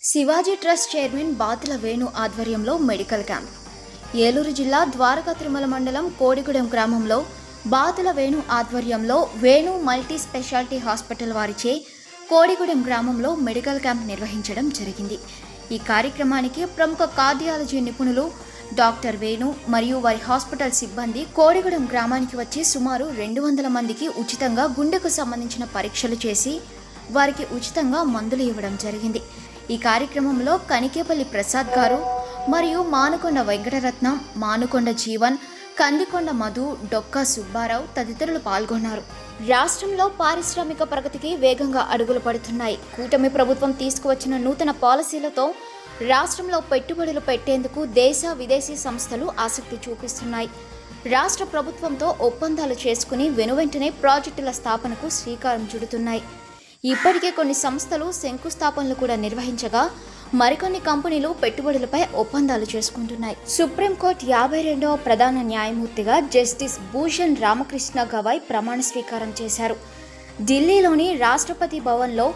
Shivaji trust chairman బాతుల వేణు ఆధ్వర్యంలో medical camp. Eluru జిల్లా ద్వారకా తిరుమల మండలం కోడిగూడెం గ్రామంలో బాతుల వేణు ఆధ్వర్యంలో వేణు మల్టీ స్పెషాలిటీ హాస్పిటల్ వారిచే కోడిగూడెం గ్రామంలో మెడికల్ క్యాంప్ నిర్వహించడం జరిగింది. ఈ కార్యక్రమానికి ప్రముఖ కార్డియాలజీ నిపుణులు డాక్టర్ వేణు మరియు వారి హాస్పిటల్ సిబ్బంది కోడిగూడెం గ్రామానికి వచ్చి సుమారు 200 మందికి ఉచితంగా గుండెకు సంబంధించిన పరీక్షలు చేసి వారికి ఉచితంగా మందులు ఇవ్వడం జరిగింది. ఈ కార్యక్రమంలో కనికేపల్లి ప్రసాద్ గారు మరియు మానుకొండ వెంకటరత్నం, మానుకొండ జీవన్, కందికొండ మధు, డొక్కా సుబ్బారావు తదితరులు పాల్గొన్నారు. రాష్ట్రంలో పారిశ్రామిక ప్రగతికి వేగంగా అడుగులు పడుతున్నాయి. కూటమి ప్రభుత్వం తీసుకువచ్చిన నూతన పాలసీలతో రాష్ట్రంలో పెట్టుబడులు పెట్టేందుకు దేశ విదేశీ సంస్థలు ఆసక్తి చూపిస్తున్నాయి. రాష్ట్ర ప్రభుత్వంతో ఒప్పందాలు చేసుకుని వెనువెంటనే ప్రాజెక్టుల స్థాపనకు శ్రీకారం చుడుతున్నాయి. ఇప్పటికే కొన్ని సంస్థలు శంకుస్థాపనలు కూడా నిర్వహించగా మరికొన్ని కంపెనీలు పెట్టుబడులపై ఒప్పందాలు చేసుకుంటున్నాయి. సుప్రీంకోర్టు 52వ ప్రధాన న్యాయమూర్తిగా జస్టిస్ భూషణ్ రామకృష్ణ గవాయ్ ప్రమాణ స్వీకారం చేశారు. ఢిల్లీలోని రాష్ట్రపతి భవన్లో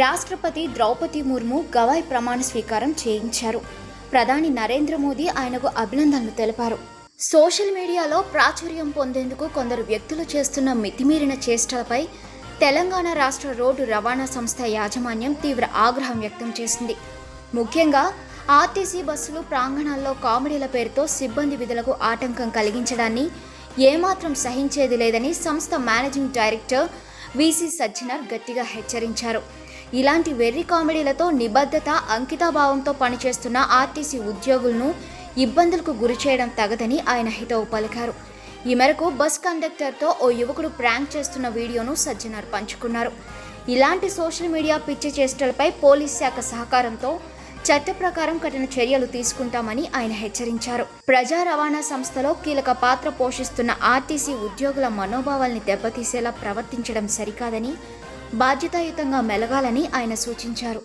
రాష్ట్రపతి ద్రౌపది ముర్ము గవాయ్ ప్రమాణ స్వీకారం చేయించారు. ప్రధాని నరేంద్ర మోదీ ఆయనకు అభినందనలు తెలిపారు. సోషల్ మీడియాలో ప్రాచుర్యం పొందేందుకు కొందరు వ్యక్తులు చేస్తున్న మితిమీరిన చేష్టలపై తెలంగాణ రాష్ట్ర రోడ్డు రవాణా సంస్థ యాజమాన్యం తీవ్ర ఆగ్రహం వ్యక్తం చేసింది. ముఖ్యంగా ఆర్టీసీ బస్సులు ప్రాంగణాల్లో కామెడీల పేరుతో సిబ్బంది విధులకు ఆటంకం కలిగించడాన్ని ఏమాత్రం సహించేది లేదని సంస్థ మేనేజింగ్ డైరెక్టర్ విసి సజ్జనర్ గట్టిగా హెచ్చరించారు. ఇలాంటి వెర్రి కామెడీలతో నిబద్ధత, అంకితాభావంతో పనిచేస్తున్న ఆర్టీసీ ఉద్యోగులను ఇబ్బందులకు గురి చేయడం తగదని ఆయన హితవు పలికారు. ఈ మేరకు బస్ కండక్టర్తో ఓ యువకుడు ప్రాంక్ చేస్తున్న వీడియోను సజ్జనర్ పంచుకున్నారు. ఇలాంటి సోషల్ మీడియా పిచ్చి చేష్టలపై పోలీస్ శాఖ సహకారంతో చట్ట ప్రకారం కఠిన చర్యలు తీసుకుంటామని ఆయన హెచ్చరించారు. ప్రజా రవాణా సంస్థలో కీలక పాత్ర పోషిస్తున్న ఆర్టీసీ ఉద్యోగుల మనోభావాల్ని దెబ్బతీసేలా ప్రవర్తించడం సరికాదని, బాధ్యతాయుతంగా మెలగాలని ఆయన సూచించారు.